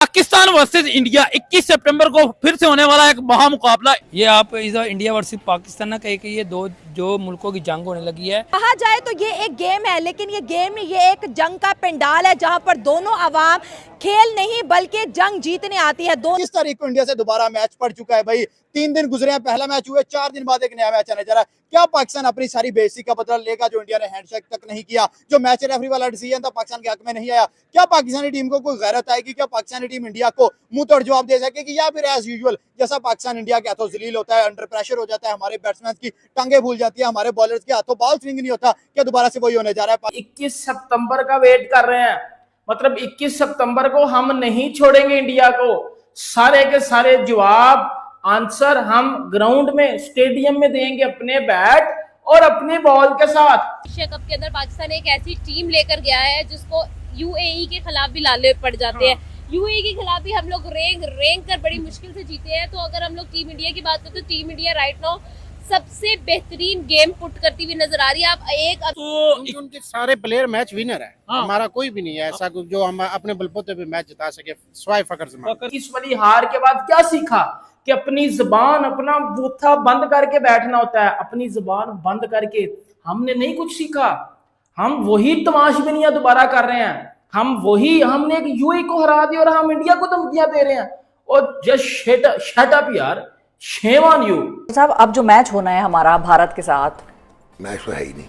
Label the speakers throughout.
Speaker 1: Pakistan versus India 21 सितंबर को फिर से होने वाला एक महामुकाबला।
Speaker 2: ये आप इधर इंडिया वर्सेस पाकिस्तान ना कहे कि ये दो जो मुल्कों की जंग होने लगी है।
Speaker 3: कहा जाए तो ये एक गेम है, लेकिन ये गेम नहीं, ये एक जंग का पंडाल है जहां पर दोनों अवाम खेल नहीं बल्कि जंग जीतने आती है।
Speaker 4: 20 तारीख को इंडिया से दोबारा मैच पड़ चुका है भाई। 3 दिन गुजरे हैं, पहला मैच हुआ, 4 दिन बाद एक नया मैच आने जा रहा है। क्या पाकिस्तान अपनी सारी बेइज्जती का बदला लेगा जो इंडिया ने हैंडशेक तक नहीं किया, जो मैच रेफरी वाला डिसीजन था पाकिस्तान के हक में नहीं आया? क्या पाकिस्तानी टीम को कोई गैरत आएगी? क्या पाकिस्तानी टीम इंडिया को मुंह तोड़ जवाब दे सकेगी, या फिर एज यूजुअल जैसा पाकिस्तान इंडिया के हाथों जलील होता है, अंडर प्रेशर हो जाता है, हमारे बैट्समैन की टांगे भूल जाती है, हमारे बॉलर्स के हाथों बॉल स्विंग नहीं होता, क्या दोबारा से वही होने जा रहा है?
Speaker 5: 21 सितंबर का वेट कर रहे हैं, मतलब 21 सितंबर को हम नहीं छोड़ेंगे इंडिया को। सारे के सारे जवाब आंसर हम ग्राउंड में स्टेडियम में देंगे, अपने बैट और अपने बॉल के साथ।
Speaker 6: एशिया कप के अंदर पाकिस्तान एक ऐसी टीम लेकर गया है जिसको यूएई के खिलाफ भी लाले पड़ जाते हैं। यूएई के खिलाफ भी हम लोग रेंग कर बड़ी मुश्किल से जीते हैं। तो अगर हम लोग टीम इंडिया की बात करें तो टीम इंडिया राइट नाउ सबसे बेहतरीन गेम पुट करती हुई नजर आ रही है। आप एक
Speaker 7: तो उनके सारे प्लेयर मैच विनर है। हमारा कोई भी नहीं है ऐसा जो हम अपने बलबूते पे मैच जिता सके स्वाय फकर जमान।
Speaker 5: इस वाली हार के बाद क्या सीखा कि अपनी जुबान, अपना बूथा बंद करके बैठना होता है। अपनी जुबान बंद करके हमने नहीं कुछ सीखा। हम वही तमाशबिनियां दोबारा कर रहे हैं। हमने एक यूएई को हरा दिया और हम इंडिया को धमकियां दे रहे हैं। और जस्ट शट अप यार, शेम ऑन यू।
Speaker 8: साहब, अब जो मैच होना है हमारा भारत के साथ,
Speaker 9: मैच तो है ही नहीं,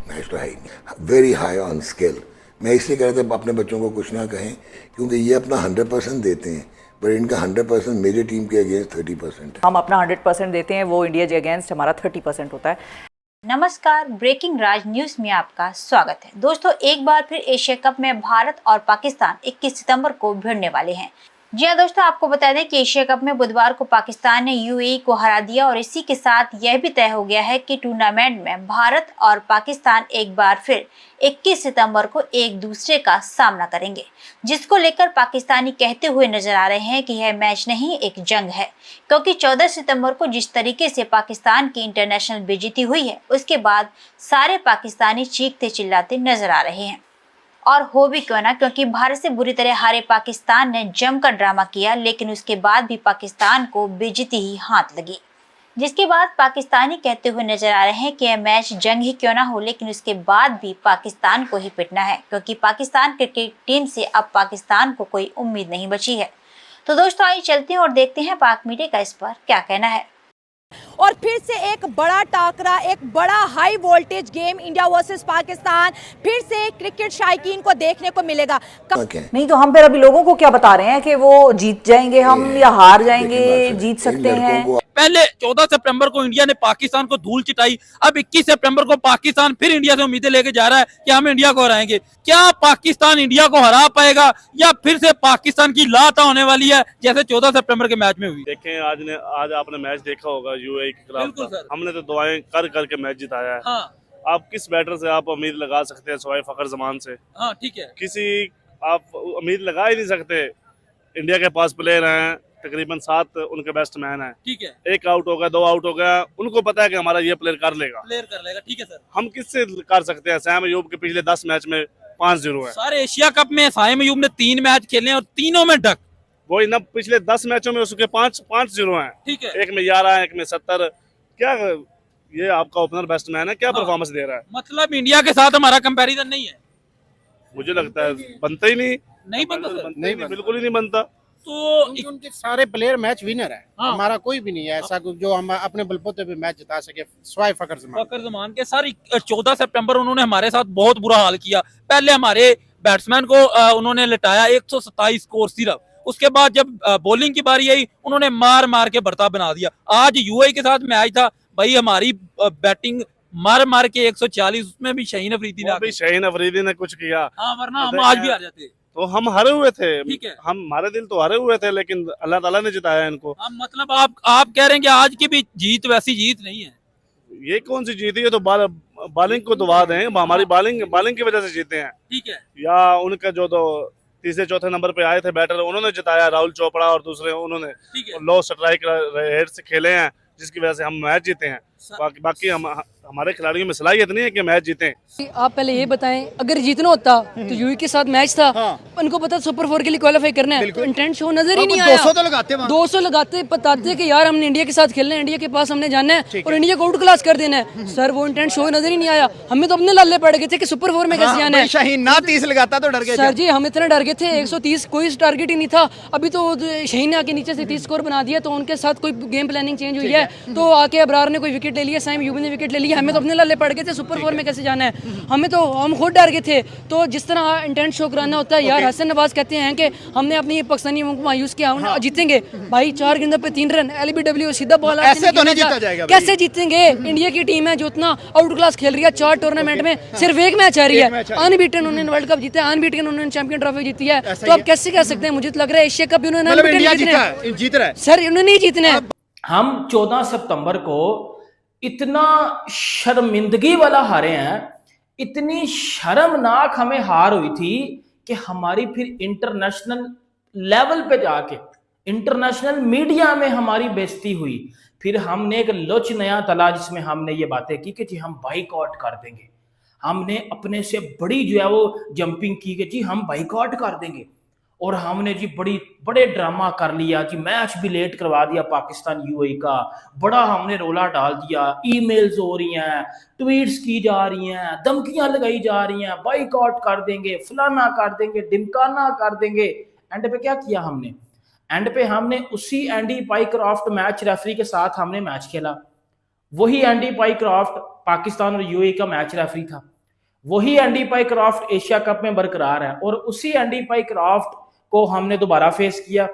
Speaker 9: मैच तो है ही नहीं। Very high on skill. मैं इसलिए कह रहा था अपने बच्चों को कुछ ना कहें, क्योंकि ये अपना 100% देते हैं, पर इनका 100% मेरी टीम के अगेंस्ट 30% है।
Speaker 8: हम अपना 100% देते हैं, वो इंडिया के अगेंस्ट हमारा 30% होता है।
Speaker 10: नमस्कार, ब्रेकिंग राज न्यूज में आपका स्वागत है। दोस्तों, एक बार फिर एशिया कप में भारत और पाकिस्तान 21 सितंबर को भिड़ने वाले हैं। जी हाँ दोस्तों, आपको बता दें कि एशिया कप में बुधवार को पाकिस्तान ने यूएई को हरा दिया और इसी के साथ यह भी तय हो गया है कि टूर्नामेंट में भारत और पाकिस्तान एक बार फिर 21 सितंबर को एक दूसरे का सामना करेंगे, जिसको लेकर पाकिस्तानी कहते हुए नजर आ रहे हैं कि यह मैच नहीं एक जंग है। क्योंकि 14 सितंबर को जिस तरीके से पाकिस्तान की इंटरनेशनल बेइज्जती हुई है, उसके बाद सारे पाकिस्तानी चीखते चिल्लाते नजर आ रहे हैं। और हो भी क्यों ना, क्योंकि भारत से बुरी तरह हारे पाकिस्तान ने जमकर ड्रामा किया, लेकिन उसके बाद भी पाकिस्तान को बेइज्जती ही हाथ लगी। जिसके बाद पाकिस्तानी कहते हुए नजर आ रहे हैं कि यह मैच जंग ही क्यों ना हो, लेकिन उसके बाद भी पाकिस्तान को ही पिटना है, क्योंकि पाकिस्तान क्रिकेट टीम से अब पाकिस्तान को कोई उम्मीद नहीं बची है। तो दोस्तों, आइए चलते हैं और देखते हैं पाक मीडिया का इस पर क्या कहना है।
Speaker 3: और फिर से एक बड़ा टाकरा, एक बड़ा high voltage game India versus Pakistan फिर से क्रिकेट शायकीन को देखने को मिलेगा।
Speaker 8: नहीं तो हम फिर अभी लोगों को क्या बता रहे हैं कि वो जीत जाएंगे हम या हार जाएंगे, जीत सकते हैं।
Speaker 1: पहले 14 सितंबर को इंडिया ने पाकिस्तान को धूल चिटाई, अब 21 सितंबर को पाकिस्तान फिर इंडिया से उम्मीदें लेके जा रहा है कि हम इंडिया को हराएंगे। क्या पाकिस्तान इंडिया को हरा पाएगा या फिर से पाकिस्तान की लाता होने वाली है जैसे 14 सितंबर के मैच में हुई?
Speaker 11: देखें, आज आपने मैच देखा होगा यूएई के खिलाफ। हमने तो दुआएं कर करके मैच जिताया है।
Speaker 1: हाँ।
Speaker 11: आप किस बैटर से आप उम्मीद लगा सकते हैं सिवाय फखर जमान से?
Speaker 1: हाँ, ठीक है।
Speaker 11: किसी आप उम्मीद लगा ही नहीं सकते। इंडिया के पास प्लेयर हैं, तकरीबन 7 उनके बैट्समैन हैं।
Speaker 1: ठीक है।
Speaker 11: 1 आउट हो गया, 2 आउट हो गया, उनको पता है कि हमारा ये प्लेयर कर लेगा।
Speaker 1: ठीक है सर।
Speaker 11: हम किससे कर सकते हैं? सैम अयूब के पिछले 10 मैच में 5-0 है।
Speaker 1: सारे एशिया कप में सैम अयूब ने 3 मैच खेले और तीनों में डक।
Speaker 11: वही ना, पिछले 10 मैचों में उसके 5-0 हैं।
Speaker 1: ठीक है।
Speaker 11: एक में 11 है, एक में 70। क्या ये आपका ओपनर बैट्समैन है? क्या परफॉर्मेंस दे रहा है?
Speaker 1: मतलब इंडिया के साथ हमारा कंपैरिजन नहीं है,
Speaker 11: मुझे लगता है बनता ही नहीं
Speaker 1: बनता सर।
Speaker 11: नहीं, बिल्कुल ही नहीं बनता।
Speaker 7: तो उनके सारे प्लेयर मैच विनर है। हमारा कोई भी नहीं है ऐसा जो हम अपने बलबूते पे मैच जिता सके स्वाय फकर जमान
Speaker 1: के। सर 14 सितंबर उन्होंने हमारे साथ बहुत बुरा हाल किया। पहले हमारे बैट्समैन को उन्होंने लटाया 127 स्कोर सिर्फ। उसके बाद जब बॉलिंग की बारी आई, उन्होंने मार मार के बर्ता बना दिया। आज यूएई के साथ मैच था भाई, हमारी बैटिंग मार मार के 140, उसमें भी शाहीन
Speaker 11: अफरीदी ने कुछ किया।
Speaker 1: हाँ, वरना हम आज भी आ जाते।
Speaker 11: तो हम हारे हुए थे।
Speaker 1: ठीक है।
Speaker 11: हमारे दिल तो हारे हुए थे, लेकिन अल्लाह ताला ने जिताया इनको।
Speaker 1: मतलब आप कह रहे हैं कि आज की भी जीत वैसी जीत नहीं है?
Speaker 11: ये कौन सी जीत है? तो बॉलिंग को दुआ दें, हमारी बॉलिंग की वजह से जीते हैं।
Speaker 1: ठीक है।
Speaker 11: या उनका जो तीसरे चौथे नंबर पे आए थे बैटर, उन्होंने जिताया, राहुल चोपड़ा और दूसरे, उन्होंने लो स्ट्राइक रेट से खेले हैं, जिसकी वजह से हम मैच जीते हैं। बाकी हमारे खिलाड़ियों में सलाहियत नहीं है कि मैच जीतें।
Speaker 2: आप पहले ये बताएं, अगर जीतना होता तो यूएई के साथ मैच था, उनको पता सुपर 4 के लिए क्वालिफाई करना है, तो इंटेंट शो नजर ही नहीं आया।
Speaker 4: 200 तो लगाते हैं,
Speaker 2: 200 लगाते बताते कि यार हमने इंडिया के साथ खेलना है, इंडिया के पास हमने जाना है और इंडिया को आउट क्लास कर देना है। सर वो इंटेंट शो नजर ही नहीं आया। हमें तो अपने लाले पड़ गए थे कि सुपर 4 में कैसे जाना है।
Speaker 4: शाहीन ना 30 लगाता तो डर गए
Speaker 2: सर जी, हम इतना डर गए थे, 130 कोई टारगेट ही नहीं था। अभी तो शाहीन ने आके नीचे से 30 स्कोर बना दिया, तो उनके साथ कोई गेम प्लानिंग चेंज हुई है, तो आके अबरार ने कोई विकेट ले लिया, साइम यूबी ने विकेट ले लिया। हमें तो अपने लाले पड़ गए थे सुपर 4 में कैसे जाना है। हमें तो हम खुद डर गए थे। तो जिस तरह इंटेंट शो कराना होता है यार, हसन नवाज कहते हैं कि हमने अपनी पाकिस्तानी को मायूस किया, हम जीतेंगे। भाई 4 गेंदों पे 3 रन, एलबीडब्ल्यू सीधा बॉल,
Speaker 4: ऐसे तो नहीं जीता जाएगा।
Speaker 2: कैसे जीतेंगे? इंडिया की टीम है जो इतना आउट क्लास खेल रही है, 4 टूर्नामेंट में सिर्फ एक मैच आ रही है, अनबीटन उन्होंने वर्ल्ड कप जीता है, अनबीटन उन्होंने चैंपियन ट्रॉफी जीती है। तो आप कैसे कह सकते हैं? मुझे तो लग रहा है एशिया कप उन्होंने
Speaker 4: जीत रहा है
Speaker 2: सर, उन्होंने नहीं जीतना है।
Speaker 5: हम 14 सितंबर को इतना शर्मिंदगी वाला हारे हैं, इतनी शर्मनाक हमें हार हुई थी कि हमारी फिर इंटरनेशनल लेवल पे जाके इंटरनेशनल मीडिया में हमारी बेइज्जती हुई। फिर हमने एक लोच नया तला जिसमें हमने ये बातें की कि जी हम बाइकआउट कर देंगे। हमने अपने से बड़ी जो है वो जंपिंग की कि जी हम बाइकआउट कर देंगे, और हमने जी बड़े ड्रामा कर लिया जी, मैच भी लेट करवा दिया पाकिस्तान यूएई का, बड़ा हमने रोला डाल दिया, ईमेल्स हो रही हैं, ट्वीट्स की जा रही हैं, धमकियां लगाई जा रही हैं, बाइकआउट कर देंगे, फलाना कर देंगे, ढिमकाना कर देंगे। एंड पे क्या किया हमने? एंड पे हमने उसी एंडी पाइक्रॉफ्ट मैच रेफरी के साथ हमने मैच खेला। वही एंडी पाइक्रॉफ्ट पाकिस्तान और यूएई का मैच रेफरी था, वही एंडी पाइक्रॉफ्ट एशिया कप में बरकरार है, और उसी एंडी पाइक्रॉफ्ट को हमने दोबारा फेस किया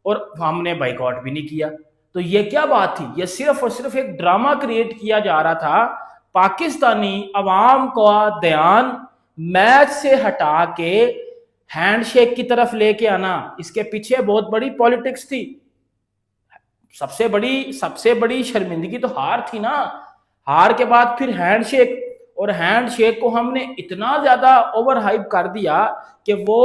Speaker 5: और हमने बाइकआउट भी नहीं किया। तो ये क्या बात थी? ये सिर्फ और सिर्फ एक ड्रामा क्रिएट किया जा रहा था। पाकिस्तानी अवाम का ध्यान मैच से हटा के हैंडशेक की तरफ लेके आना, इसके पीछे बहुत बड़ी पॉलिटिक्स थी। सबसे बड़ी शर्मिंदगी तो हार थी ना। हार के बाद फिर हैंडशेक, और हैंडशेक को हमने इतना ज्यादा ओवर हाइप कर दिया कि वो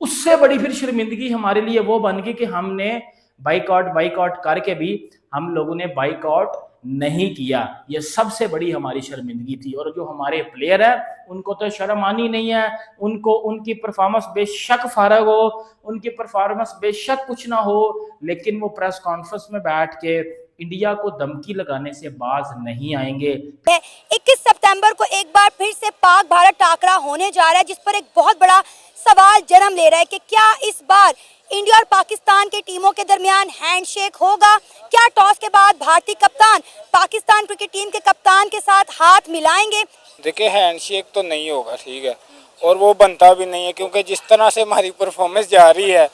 Speaker 5: उससे बड़ी फिर शर्मिंदगी हमारे लिए वो बन गई कि हमने बाइकआउट करके भी हम लोगों ने बाइकआउट नहीं किया। ये सबसे बड़ी हमारी शर्मिंदगी थी। और जो हमारे प्लेयर हैं उनको तो शर्म आनी नहीं है, उनको उनकी परफॉर्मेंस बेशक फारग हो, उनकी परफॉर्मेंस बेशक कुछ ना हो, लेकिन वो प्रेस कॉन्फ्रेंस में बैठ के इंडिया को धमकी लगाने से बाज नहीं आएंगे।
Speaker 3: 21 सितंबर को एक बार फिर से पाक भारत टाकरा होने जा रहा है, जिस पर एक बहुत बड़ा सवाल जन्म ले रहा है कि क्या इस बार इंडिया और पाकिस्तान की टीमों के दरमियान हैंडशेक होगा? क्या टॉस के बाद भारतीय कप्तान पाकिस्तान क्रिकेट टीम के कप्तान के साथ हाथ मिलाएंगे?
Speaker 12: देखिए, हैंडशेक तो नहीं होगा, ठीक है, और वो बनता भी नहीं है, क्योंकि जिस तरह से हमारी परफॉर्मेंस जा रही है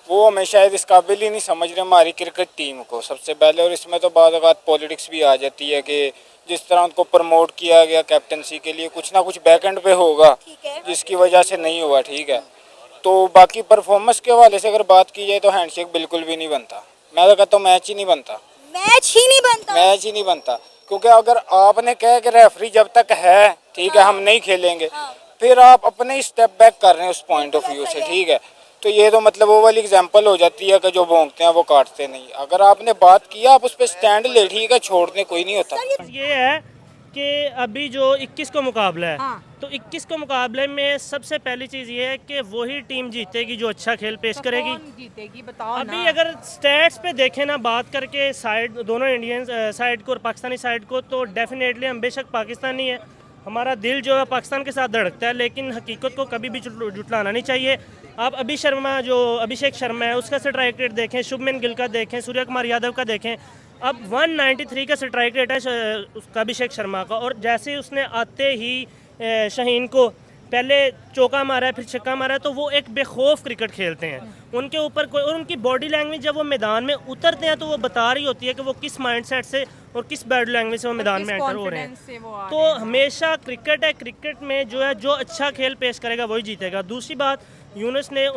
Speaker 12: वो हमें शायद इस काबिल ही नहीं समझ रहे हमारी क्रिकेट टीम को सबसे पहले। और इसमें तो बाद पॉलिटिक्स भी आ जाती है कि जिस तरह उनको प्रमोट किया गया कैप्टनसी के लिए, कुछ ना कुछ बैकएंड पे होगा जिसकी वजह से नहीं हुआ, ठीक है। तो बाकी परफॉर्मेंस के हवाले से अगर बात की जाए तो हैंडशेक बिल्कुल भी नहीं बनता। मैं तो कहता हूँ मैच ही नहीं बनता, क्योंकि अगर आपने कहा कि रेफरी जब तक है, ठीक है, हम नहीं खेलेंगे, फिर आप अपने स्टेप बैक कर रहे हैं उस पॉइंट ऑफ व्यू से, ठीक है। तो ये तो मतलब वो वाली एग्जांपल हो जाती है कि जो भोंकते हैं वो काटते नहीं। अगर आपने बात किया आप उस पर स्टैंड ले, ठीक है, छोड़ने कोई नहीं होता।
Speaker 13: ये है कि अभी जो 21 को मुकाबला है, तो 21 को मुकाबले में सबसे पहली चीज़ ये है कि वही टीम जीतेगी जो अच्छा खेल पेश करेगी। बताओ अभी अगर स्टैट्स पे देखें ना, बात करके साइड दोनों इंडियन साइड को और पाकिस्तानी साइड को, तो डेफिनेटली हम बेशक पाकिस्तानी है, हमारा दिल जो है पाकिस्तान के साथ धड़कता है, लेकिन हकीकत को कभी भी जुटलाना नहीं चाहिए। आप अभिषेक शर्मा है उसका स्ट्राइक रेट देखें, शुभमन गिल का देखें, सूर्य कुमार यादव का देखें। अब 193 का स्ट्राइक रेट है उसका अभिषेक शर्मा का, और जैसे ही उसने आते ही शाहीन को पहले चौका मारा है फिर छक्का मारा है, तो वो एक बेखौफ क्रिकेट खेलते हैं। उनके ऊपर कोई, और उनकी बॉडी लैंग्वेज जब वो मैदान में उतरते हैं तो वो बता रही होती है कि वो किस माइंडसेट से और किस बॉडी लैंग्वेज से वो मैदान में एंटर हो रहे हैं। तो हमेशा क्रिकेट है, क्रिकेट में जो है जो अच्छा खेल पेश करेगा वही जीतेगा। दूसरी बात, यूनुस ने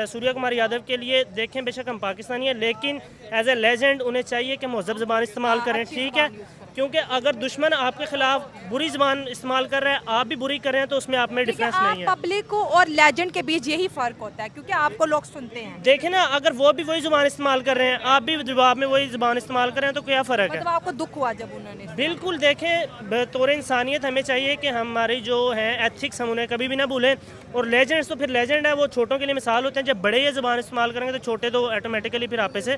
Speaker 13: सूर्य कुमार यादव के लिए देखें, बेशक हम पाकिस्तानी हैं, लेकिन एज ए लेजेंड उन्हें चाहिए कि महज़ब ज़बान इस्तेमाल करें, ठीक है। क्योंकि अगर दुश्मन आपके खिलाफ बुरी ज़बान इस्तेमाल कर रहा है, आप भी बुरी कर रहे हैं, तो उसमें आप में डिफरेंस नहीं है।
Speaker 14: पब्लिक को और लेजेंड के बीच यही फर्क होता है, क्योंकि आपको लोग सुनते हैं।
Speaker 13: देखें ना, अगर वो भी वही ज़ुबान इस्तेमाल कर रहे हैं, आप भी जवाब में वही ज़ुबान इस्तेमाल कर रहे हैं, तो क्या फ़र्क है?
Speaker 14: मतलब आपको दुख हुआ जब उन्होंने?
Speaker 13: बिल्कुल, देखें बतौर इंसानियत हमें चाहिए कि हमारी जो है एथिक्स हम उन्हें कभी भी ना भूलें। और लेजेंड्स तो फिर लेजेंड है, वो छोटों के लिए मिसाल होते हैं। जब बड़े ये ज़ुबान इस्तेमाल करेंगे तो छोटे तो ऑटोमेटिकली फिर आपे से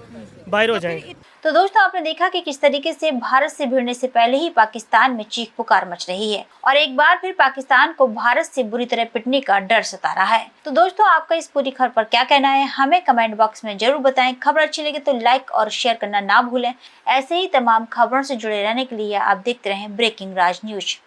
Speaker 13: बाहर हो जाएंगे।
Speaker 10: तो दोस्तों, आपने देखा कि किस तरीके से भारत से भिड़ने से पहले ही पाकिस्तान में चीख पुकार मच रही है और एक बार फिर पाकिस्तान को भारत से बुरी तरह पिटने का डर सता रहा है। तो दोस्तों, आपका इस पूरी खबर पर क्या कहना है, हमें कमेंट बॉक्स में जरूर बताएं। खबर अच्छी लगे तो लाइक और शेयर करना ना भूलें। ऐसे ही तमाम खबरों से जुड़े रहने के लिए आप देखते रहें ब्रेकिंग राज न्यूज।